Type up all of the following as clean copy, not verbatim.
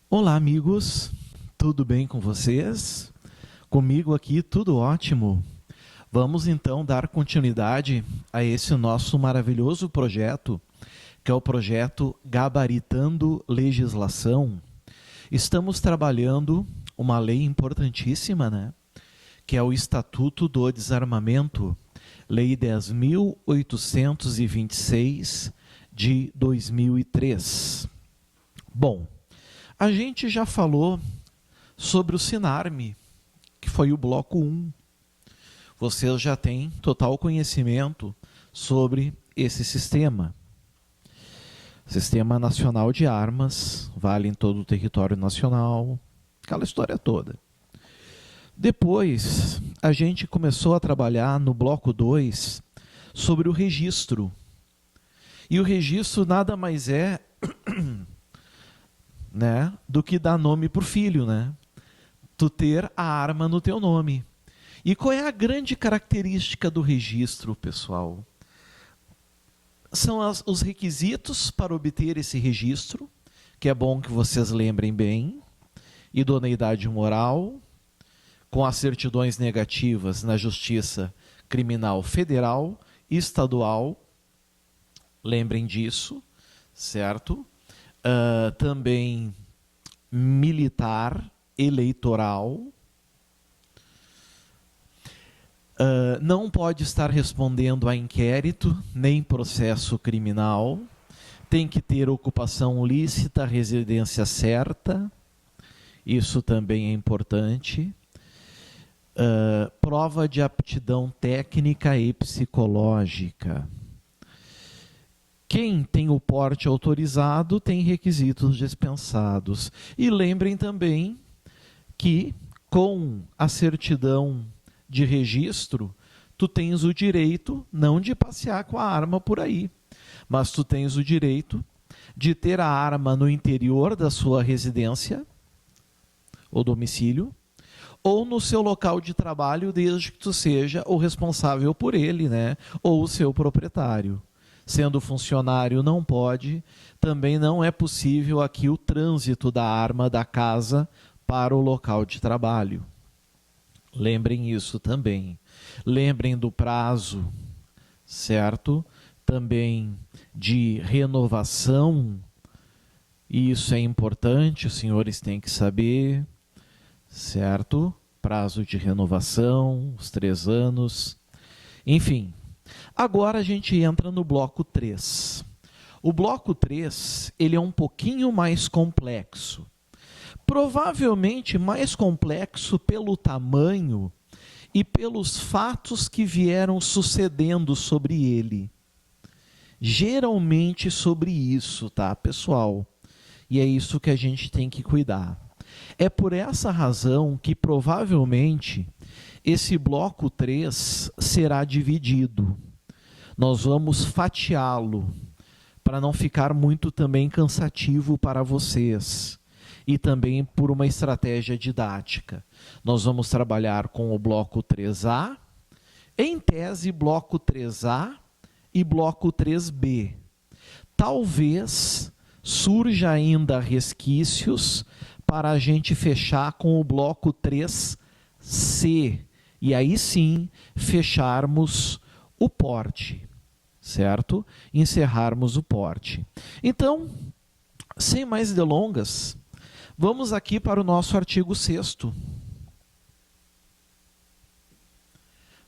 Olá, amigos, tudo bem com vocês? Comigo aqui tudo ótimo. Vamos então dar continuidade a esse nosso maravilhoso projeto, que é o projeto Gabaritando Legislação. Estamos trabalhando uma lei importantíssima, né? Que é o Estatuto do Desarmamento, Lei 10.826 de 2003. Bom, a gente já falou sobre o Sinarme, que foi o bloco 1. Vocês já têm total conhecimento sobre esse sistema. Sistema Nacional de Armas, vale em todo o território nacional, aquela história toda. Depois, a gente começou a trabalhar no bloco 2 sobre o registro. E o registro nada mais é né, do que dar nome para o filho, né? Tu ter a arma no teu nome. E qual é a grande característica do registro, pessoal? São os requisitos para obter esse registro, que é bom que vocês lembrem bem, idoneidade moral, com as certidões negativas na Justiça Criminal Federal e Estadual, lembrem disso, certo? Também militar, eleitoral. Não pode estar respondendo a inquérito, nem processo criminal. Tem que ter ocupação lícita, residência certa. Isso também é importante. Prova de aptidão técnica e psicológica. Quem tem o porte autorizado tem requisitos dispensados. E lembrem também que, com a certidão de registro, tu tens o direito não de passear com a arma por aí, mas tu tens o direito de ter a arma no interior da sua residência ou domicílio, ou no seu local de trabalho, desde que tu seja o responsável por ele, né? Ou o seu proprietário. Sendo funcionário não pode, também não é possível aqui o trânsito da arma da casa para o local de trabalho. Lembrem isso também. Lembrem do prazo, certo? Também de renovação, e isso é importante, os senhores têm que saber, certo? Prazo de renovação, os 3 anos, enfim. Agora a gente entra no bloco 3. O bloco 3, ele é um pouquinho mais complexo. Provavelmente mais complexo pelo tamanho e pelos fatos que vieram sucedendo sobre ele. Geralmente sobre isso, tá, pessoal? E é isso que a gente tem que cuidar. É por essa razão que provavelmente esse bloco 3 será dividido. Nós vamos fatiá-lo para não ficar muito também cansativo para vocês e também por uma estratégia didática. Nós vamos trabalhar com o bloco 3A, em tese bloco 3A e bloco 3B. Talvez surja ainda resquícios para a gente fechar com o bloco 3C, e aí sim fecharmos o porte, certo? Encerrarmos o porte. Então, sem mais delongas, vamos aqui para o nosso artigo 6º.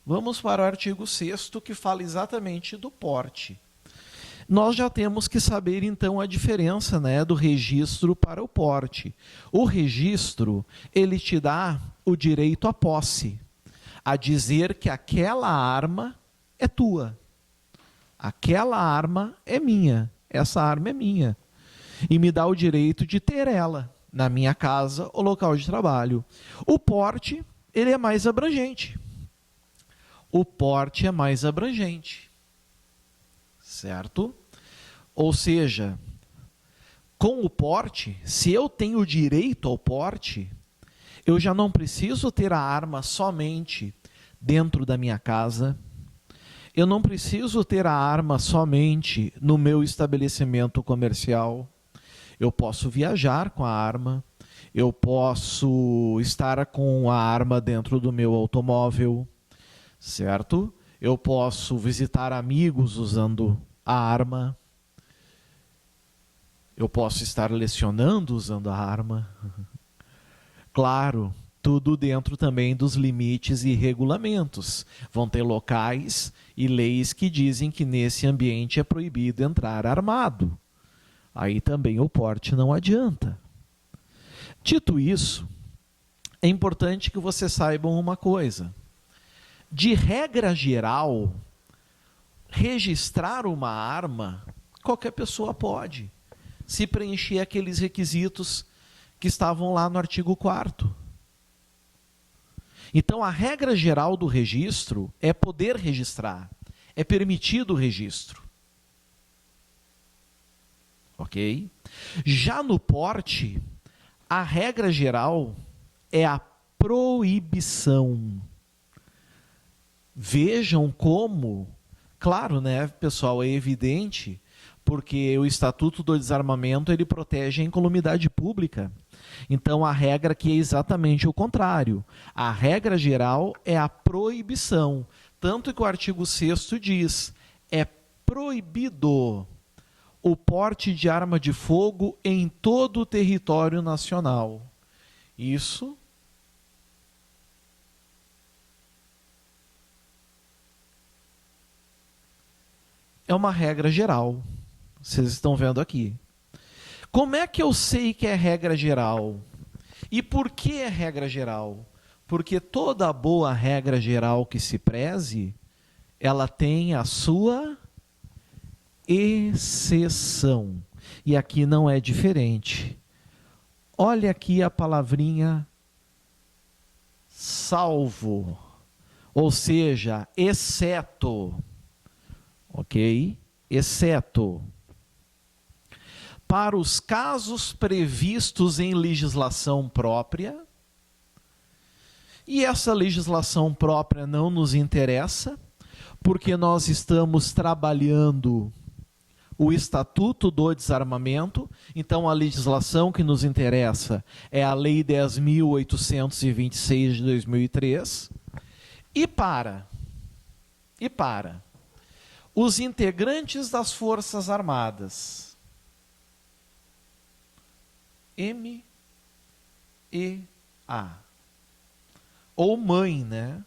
Vamos para o artigo 6º, que fala exatamente do porte. Nós já temos que saber, então, a diferença, né, do registro para o porte. O registro, ele te dá o direito à posse, a dizer que aquela arma é tua. Aquela arma é minha. Essa arma é minha. E me dá o direito de ter ela na minha casa ou local de trabalho. O porte, ele é mais abrangente. O porte é mais abrangente. Certo? Ou seja, com o porte, se eu tenho direito ao porte, eu já não preciso ter a arma somente dentro da minha casa. Eu não preciso ter a arma somente no meu estabelecimento comercial. Eu posso viajar com a arma. Eu posso estar com a arma dentro do meu automóvel, certo? Eu posso visitar amigos usando a arma. Eu posso estar lecionando usando a arma. Claro, tudo dentro também dos limites e regulamentos. Vão ter locais e leis que dizem que nesse ambiente é proibido entrar armado. Aí também o porte não adianta. Dito isso, é importante que vocês saibam uma coisa. De regra geral, registrar uma arma, qualquer pessoa pode, se preencher aqueles requisitos que estavam lá no artigo 4º. Então, a regra geral do registro é poder registrar, é permitido o registro. Ok? Já no porte, a regra geral é a proibição. Vejam como, claro, né, pessoal, é evidente, porque o Estatuto do Desarmamento ele protege a incolumidade pública. Então, a regra aqui é exatamente o contrário. A regra geral é a proibição. Tanto que o artigo 6º diz, é proibido o porte de arma de fogo em todo o território nacional. Isso é uma regra geral. Vocês estão vendo aqui. Como é que eu sei que é regra geral? E por que é regra geral? Porque toda boa regra geral que se preze, ela tem a sua exceção. E aqui não é diferente. Olha aqui a palavrinha salvo, ou seja, exceto. Ok? Exceto. Para os casos previstos em legislação própria, e essa legislação própria não nos interessa, porque nós estamos trabalhando o Estatuto do Desarmamento, então a legislação que nos interessa é a Lei 10.826 de 2003, e para os integrantes das Forças Armadas, MEA, ou MAN, né?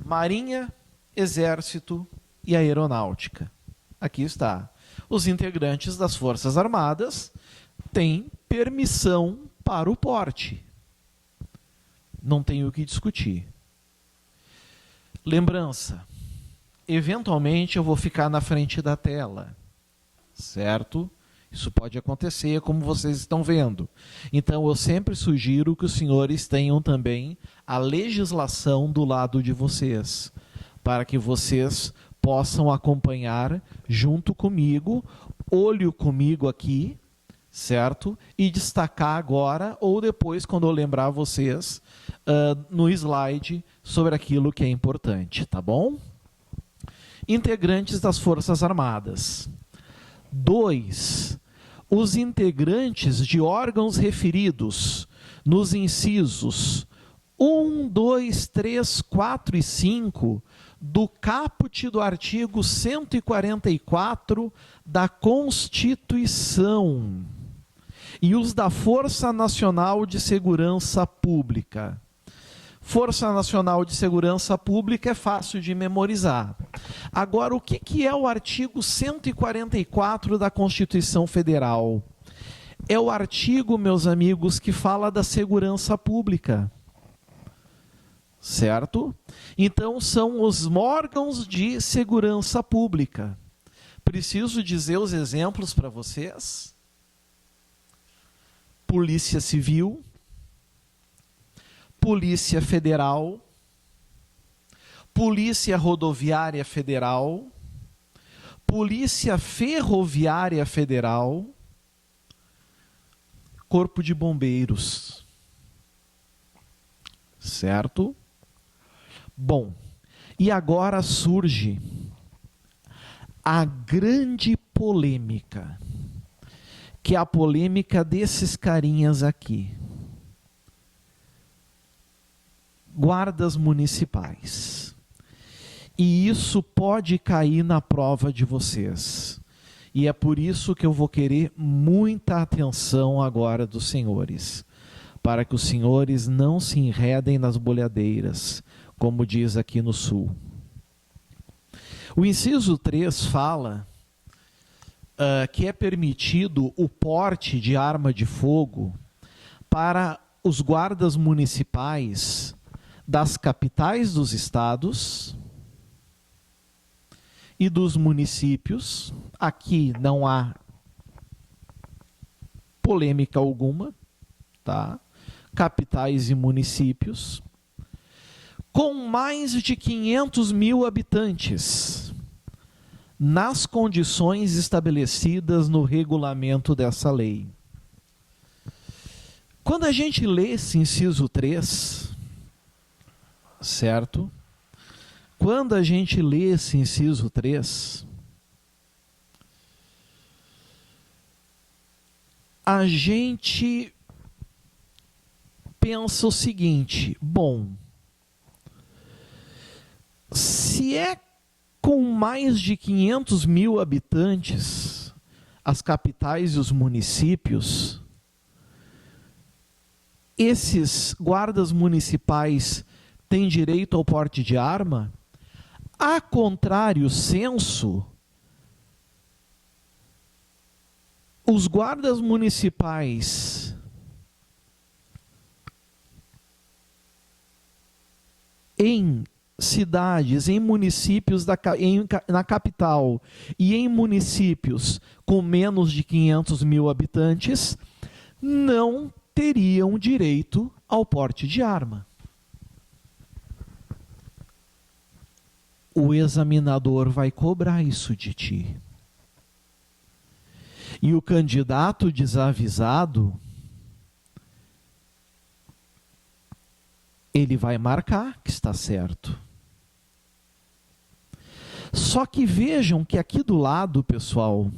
Marinha, Exército e Aeronáutica. Aqui está. Os integrantes das Forças Armadas têm permissão para o porte. Não tem o que discutir. Lembrança, eventualmente eu vou ficar na frente da tela, certo? Isso pode acontecer, como vocês estão vendo. Então, eu sempre sugiro que os senhores tenham também a legislação do lado de vocês, para que vocês possam acompanhar junto comigo, olho comigo aqui, certo? E destacar agora, ou depois, quando eu lembrar vocês, no slide, sobre aquilo que é importante, tá bom? Integrantes das Forças Armadas. 2. Os integrantes de órgãos referidos nos incisos 1, 2, 3, 4 e 5 do caput do artigo 144 da Constituição e os da Força Nacional de Segurança Pública. Força Nacional de Segurança Pública é fácil de memorizar. Agora, o que é o artigo 144 da Constituição Federal? É o artigo, meus amigos, que fala da segurança pública. Certo? Então, são os órgãos de segurança pública. Preciso dizer os exemplos para vocês? Polícia Civil, Polícia Federal, Polícia Rodoviária Federal, Polícia Ferroviária Federal, Corpo de Bombeiros. Certo? Bom, e agora surge a grande polêmica, que é a polêmica desses carinhas aqui. Guardas municipais. E isso pode cair na prova de vocês. E é por isso que eu vou querer muita atenção agora dos senhores, para que os senhores não se enredem nas bolhadeiras, como diz aqui no Sul. O inciso 3 fala que é permitido o porte de arma de fogo para os guardas municipais das capitais dos estados e dos municípios. Aqui não há polêmica alguma, tá? Capitais e municípios, com mais de 500 mil habitantes, nas condições estabelecidas no regulamento dessa lei. Quando a gente lê esse inciso 3, certo? Quando a gente lê esse inciso 3, a gente pensa o seguinte: bom, se é com mais de 500 mil habitantes, as capitais e os municípios, esses guardas municipais têm direito ao porte de arma? A contrário senso, os guardas municipais em cidades, em municípios na capital e em municípios com menos de 500 mil habitantes não teriam direito ao porte de arma. O examinador vai cobrar isso de ti. E o candidato desavisado, ele vai marcar que está certo. Só que vejam que aqui do lado, pessoal,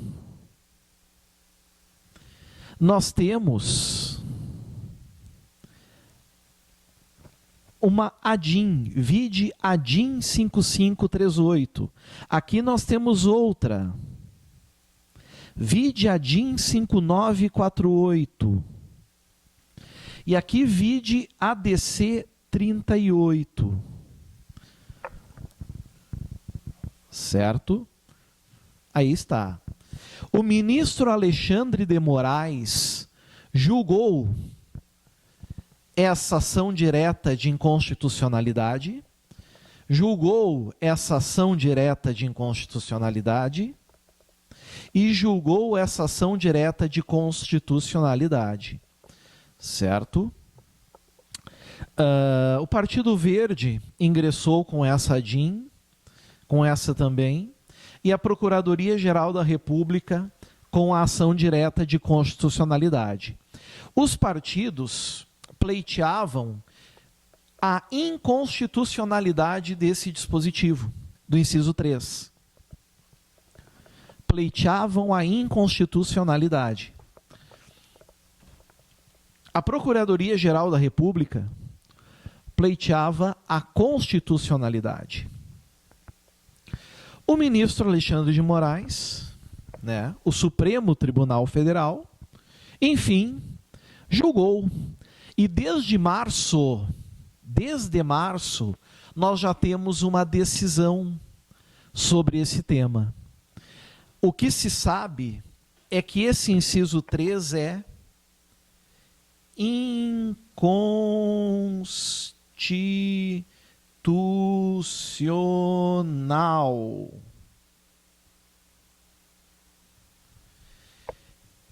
nós temos uma ADIM, vide ADIM 5538. Aqui nós temos outra, vide ADIM 5948. E aqui vide ADC 38. Certo? Aí está. O ministro Alexandre de Moraes julgou essa ação direta de inconstitucionalidade, e julgou essa ação direta de constitucionalidade. Certo? O Partido Verde ingressou com essa ADIM, com essa também, e a Procuradoria-Geral da República com a ação direta de constitucionalidade. Os partidos pleiteavam a inconstitucionalidade desse dispositivo, do inciso 3. Pleiteavam a inconstitucionalidade. A Procuradoria-Geral da República pleiteava a constitucionalidade. O ministro Alexandre de Moraes, né, o Supremo Tribunal Federal, enfim, julgou. E desde março, nós já temos uma decisão sobre esse tema. O que se sabe é que esse inciso 3 é inconstitucional.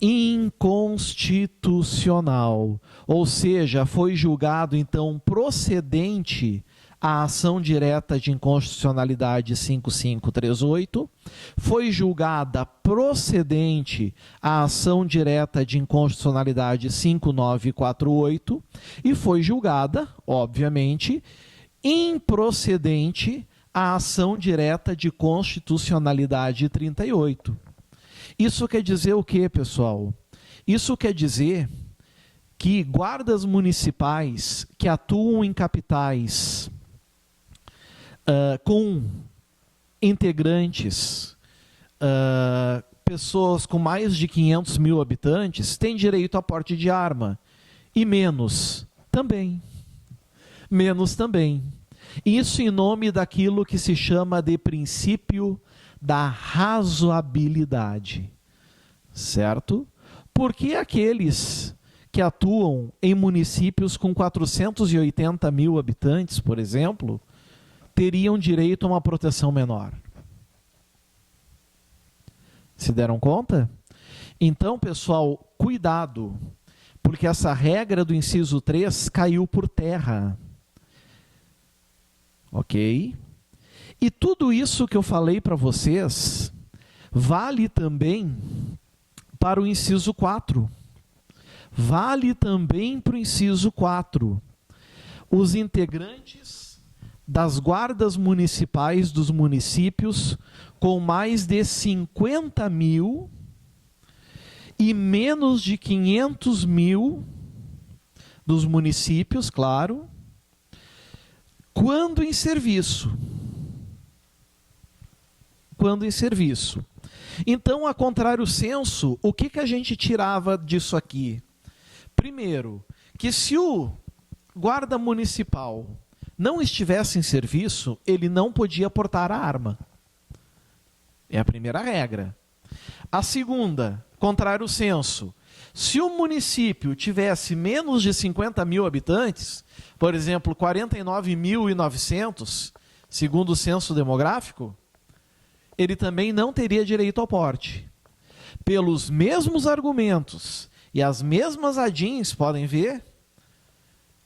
Inconstitucional. Ou seja, foi julgado então procedente a ação direta de inconstitucionalidade 5538, foi julgada procedente a ação direta de inconstitucionalidade 5948 e foi julgada, obviamente, improcedente a ação direta de constitucionalidade 38. Isso quer dizer o quê, pessoal? Isso quer dizer que guardas municipais que atuam em capitais com integrantes, pessoas com mais de 500 mil habitantes, têm direito a porte de arma. E menos também. Menos também. Isso em nome daquilo que se chama de princípio da razoabilidade. Certo? Porque aqueles que atuam em municípios com 480 mil habitantes, por exemplo, teriam direito a uma proteção menor. Se deram conta? Então, pessoal, cuidado, porque essa regra do inciso 3 caiu por terra. Ok? E tudo isso que eu falei para vocês vale também para o inciso 4. Vale também para o inciso 4. Os integrantes das guardas municipais dos municípios com mais de 50 mil e menos de 500 mil dos municípios, claro, quando em serviço. Quando em serviço. Então, a contrário senso, o que a gente tirava disso aqui? Primeiro, que se o guarda municipal não estivesse em serviço, ele não podia portar a arma. É a primeira regra. A segunda, contrário senso, se o município tivesse menos de 50 mil habitantes, por exemplo, 49.900, segundo o censo demográfico, ele também não teria direito ao porte. Pelos mesmos argumentos e as mesmas ADINs, podem ver,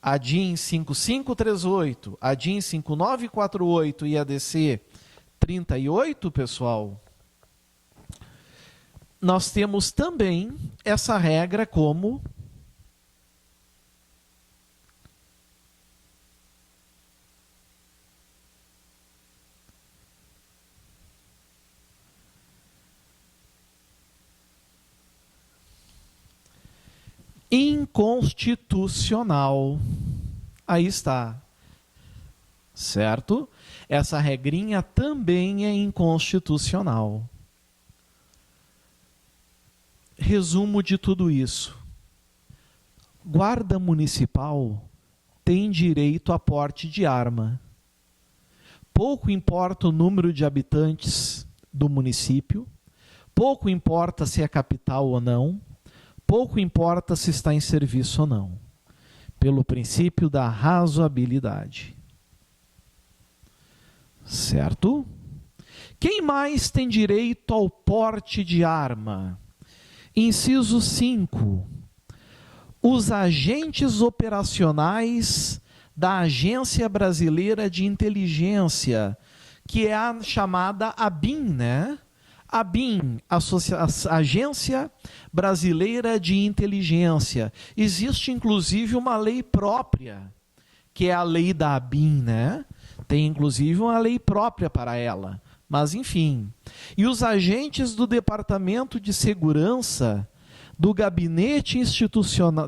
ADIN 5538, ADIN 5948 e ADC 38, pessoal, nós temos também essa regra como inconstitucional. Aí está. Certo? Essa regrinha também é inconstitucional. Resumo de tudo isso. Guarda municipal tem direito a porte de arma. Pouco importa o número de habitantes do município, pouco importa se é capital ou não, pouco importa se está em serviço ou não, pelo princípio da razoabilidade. Certo? Quem mais tem direito ao porte de arma? Inciso 5. Os agentes operacionais da Agência Brasileira de Inteligência, que é a chamada ABIN, né? ABIN, Agência Brasileira de Inteligência. Existe, inclusive, uma lei própria, que é a lei da ABIN, né? Tem, inclusive, uma lei própria para ela. Mas, enfim. E os agentes do Departamento de Segurança do Gabinete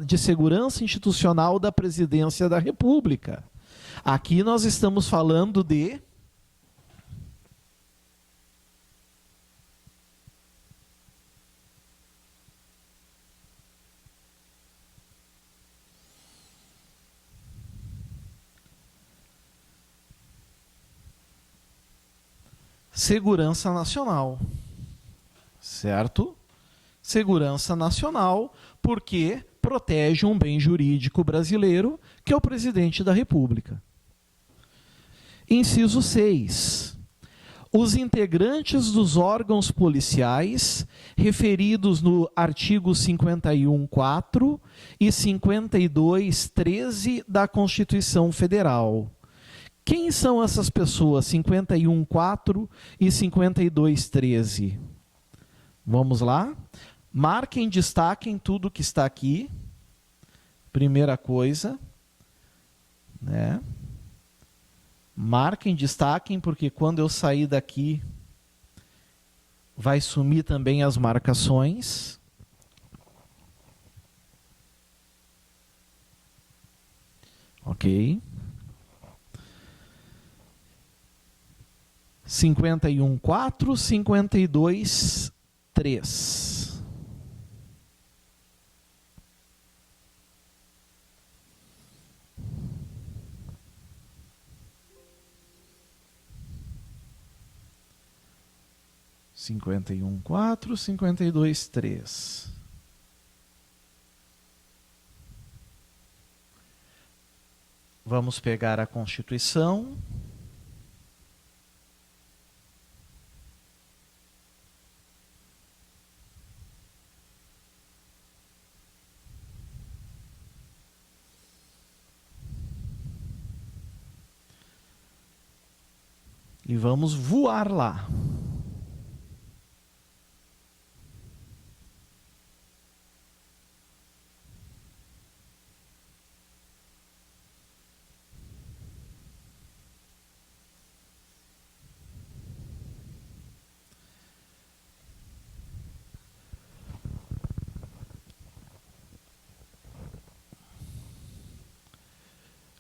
de Segurança Institucional da Presidência da República. Aqui nós estamos falando de segurança nacional, certo? Segurança nacional, porque protege um bem jurídico brasileiro, que é o presidente da República. Inciso 6. Os integrantes dos órgãos policiais, referidos no artigo 51.4 e 52.13 da Constituição Federal. Quem são essas pessoas, 51.4 e 52.13? Vamos lá? Marquem, destaquem tudo que está aqui. Primeira coisa, né? Marquem, destaquem, porque quando eu sair daqui, vai sumir também as marcações. Ok. 51,4, 52,3. Cinquenta e um, quatro, 52, 3. Vamos pegar a Constituição. E vamos voar lá.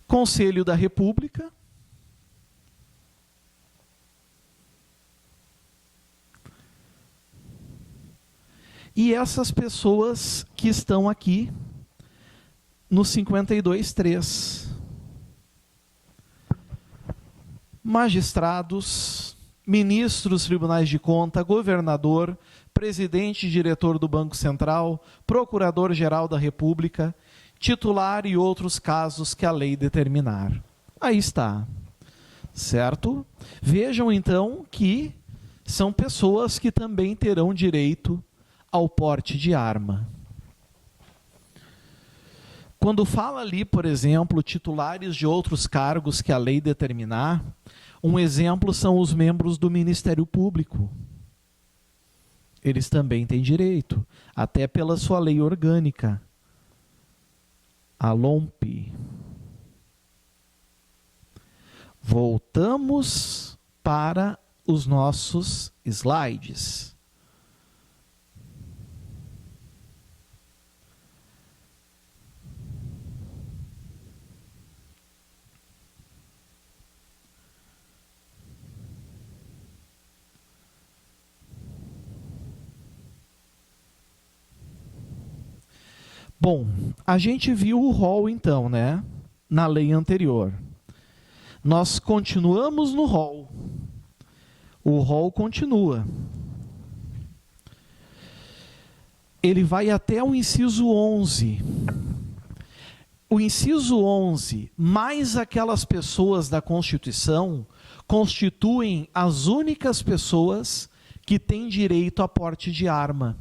Conselho da República. E essas pessoas que estão aqui no 52.3. Magistrados, ministros, tribunais de conta, governador, presidente e diretor do Banco Central, procurador-geral da República, titular e outros casos que a lei determinar. Aí está. Certo? Vejam então que são pessoas que também terão direito ao porte de arma. Quando fala ali, por exemplo, titulares de outros cargos que a lei determinar, um exemplo são os membros do Ministério Público. Eles também têm direito, até pela sua lei orgânica, a LOMP. Voltamos para os nossos slides. Bom, a gente viu o rol então, né? Na lei anterior. Nós continuamos no rol. O rol continua. Ele vai até o inciso 11. O inciso 11, mais aquelas pessoas da Constituição, constituem as únicas pessoas que têm direito a porte de arma.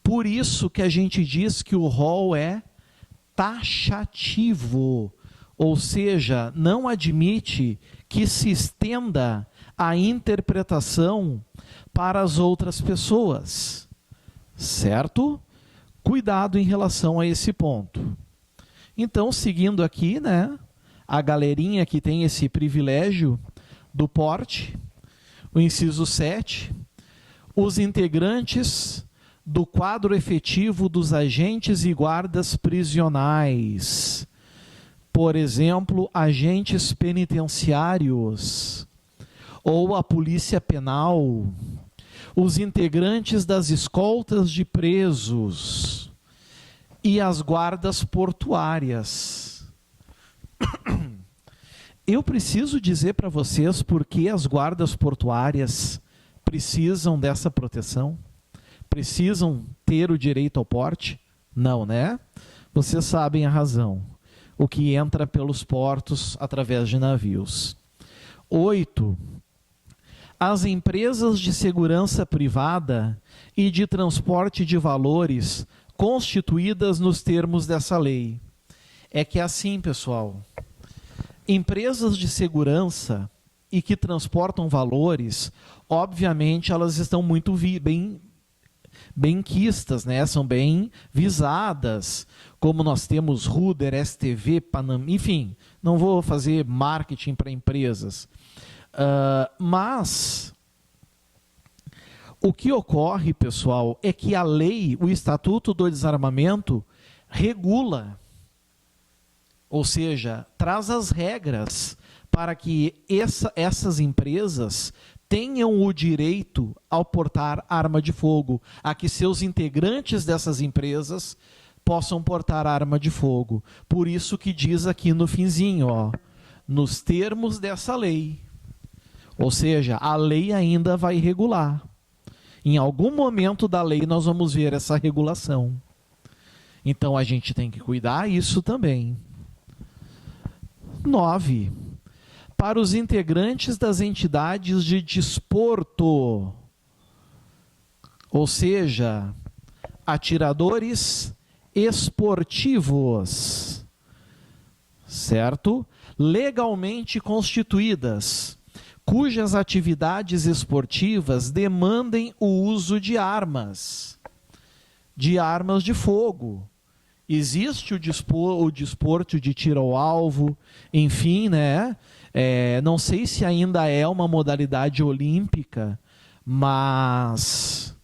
Por isso que a gente diz que o rol é taxativo, ou seja, não admite que se estenda a interpretação para as outras pessoas, certo? Cuidado em relação a esse ponto. Então, seguindo aqui, né, a galerinha que tem esse privilégio do porte, o inciso 7, os integrantes do quadro efetivo dos agentes e guardas prisionais. Por exemplo, agentes penitenciários ou a polícia penal, os integrantes das escoltas de presos e as guardas portuárias. Eu preciso dizer para vocês por que as guardas portuárias precisam dessa proteção? Precisam ter o direito ao porte? Não, né? Vocês sabem a razão. O que entra pelos portos através de navios. 8. As empresas de segurança privada e de transporte de valores constituídas nos termos dessa lei. É que é assim, pessoal. Empresas de segurança e que transportam valores, obviamente, elas estão muito bem benquistas, né? São bem visadas, como nós temos Ruder, STV, Panam, enfim, não vou fazer marketing para empresas. Mas o que ocorre, pessoal, é que a lei, o Estatuto do Desarmamento, regula, ou seja, traz as regras para que essas empresas tenham o direito ao portar arma de fogo, a que seus integrantes dessas empresas possam portar arma de fogo. Por isso que diz aqui no finzinho, ó, nos termos dessa lei. Ou seja, a lei ainda vai regular. Em algum momento da lei nós vamos ver essa regulação. Então a gente tem que cuidar isso também. 9. Para os integrantes das entidades de desporto, ou seja, atiradores esportivos, certo? Legalmente constituídas, cujas atividades esportivas demandem o uso de armas de fogo. Existe o desporto de tiro ao alvo, enfim, né? Não sei se ainda é uma modalidade olímpica, mas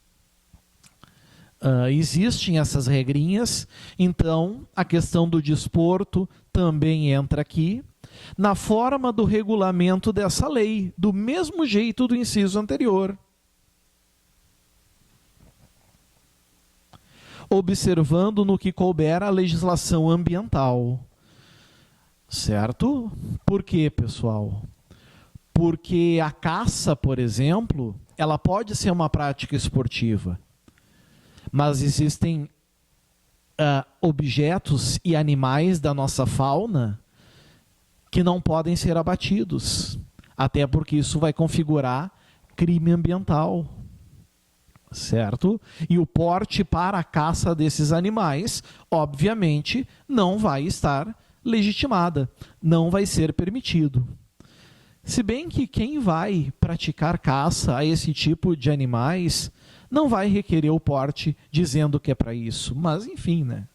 existem essas regrinhas. Então, a questão do desporto também entra aqui, na forma do regulamento dessa lei, do mesmo jeito do inciso anterior. Observando no que couber a legislação ambiental. Certo? Por quê, pessoal? Porque a caça, por exemplo, ela pode ser uma prática esportiva, mas existem objetos e animais da nossa fauna que não podem ser abatidos, até porque isso vai configurar crime ambiental. Certo? E o porte para a caça desses animais, obviamente, não vai estar legitimada, não vai ser permitido. Se bem que quem vai praticar caça a esse tipo de animais não vai requerer o porte dizendo que é para isso, mas enfim, né?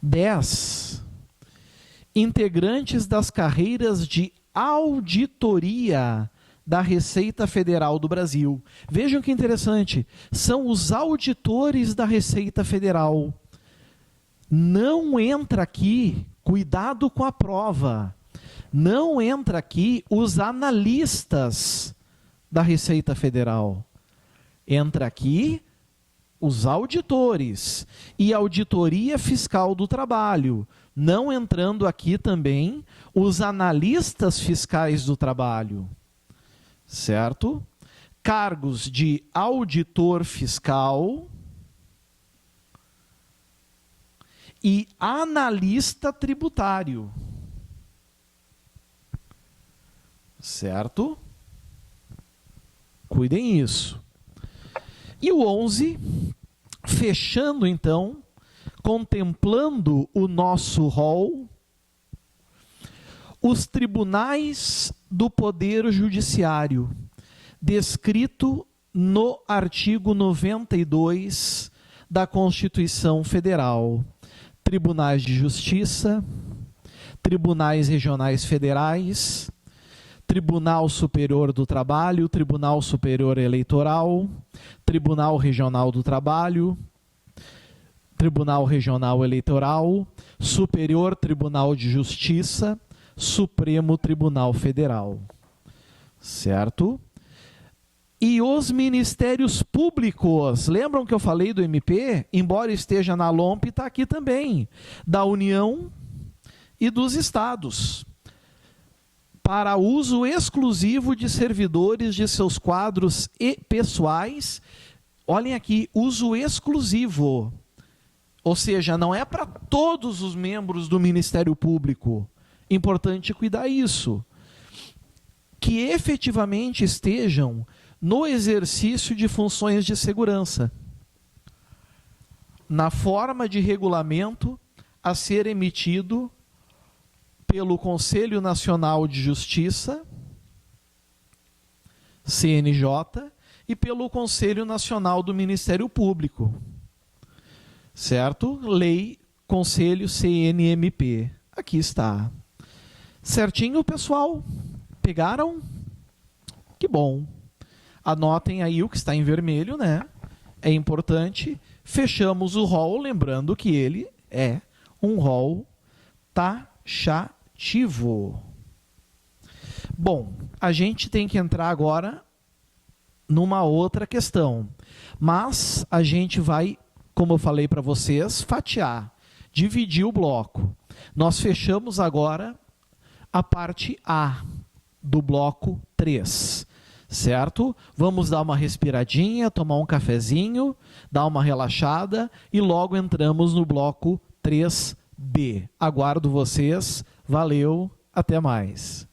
10. Integrantes das carreiras de auditoria da Receita Federal do Brasil. Vejam que interessante, são os auditores da Receita Federal. Não entra aqui, cuidado com a prova, não entra aqui os analistas da Receita Federal. Entra aqui os auditores e auditoria fiscal do trabalho, não entrando aqui também os analistas fiscais do trabalho. Certo? Cargos de auditor fiscal e analista tributário. Certo? Cuidem isso. E o 11, fechando então, contemplando o nosso rol, os tribunais do Poder Judiciário, descrito no artigo 92 da Constituição Federal. Tribunais de Justiça, tribunais regionais federais, Tribunal Superior do Trabalho, Tribunal Superior Eleitoral, Tribunal Regional do Trabalho, Tribunal Regional Eleitoral, Superior Tribunal de Justiça, Supremo Tribunal Federal. Certo? E os ministérios públicos, lembram que eu falei do MP? Embora esteja na LOMP, está aqui também, da União e dos estados, para uso exclusivo de servidores de seus quadros e pessoais. Olhem aqui, uso exclusivo, ou seja, não é para todos os membros do Ministério Público. Importante cuidar isso, que efetivamente estejam no exercício de funções de segurança, na forma de regulamento a ser emitido pelo Conselho Nacional de Justiça, CNJ, e pelo Conselho Nacional do Ministério Público. Certo? Lei Conselho CNMP. Aqui está. Certinho, pessoal? Pegaram? Que bom. Anotem aí o que está em vermelho, né? É importante. Fechamos o rol, lembrando que ele é um rol taxativo. Bom, a gente tem que entrar agora numa outra questão. Mas a gente vai, como eu falei para vocês, fatiar, dividir o bloco. Nós fechamos agora a parte A do bloco 3, certo? Vamos dar uma respiradinha, tomar um cafezinho, dar uma relaxada e logo entramos no bloco 3B. Aguardo vocês. Valeu, até mais.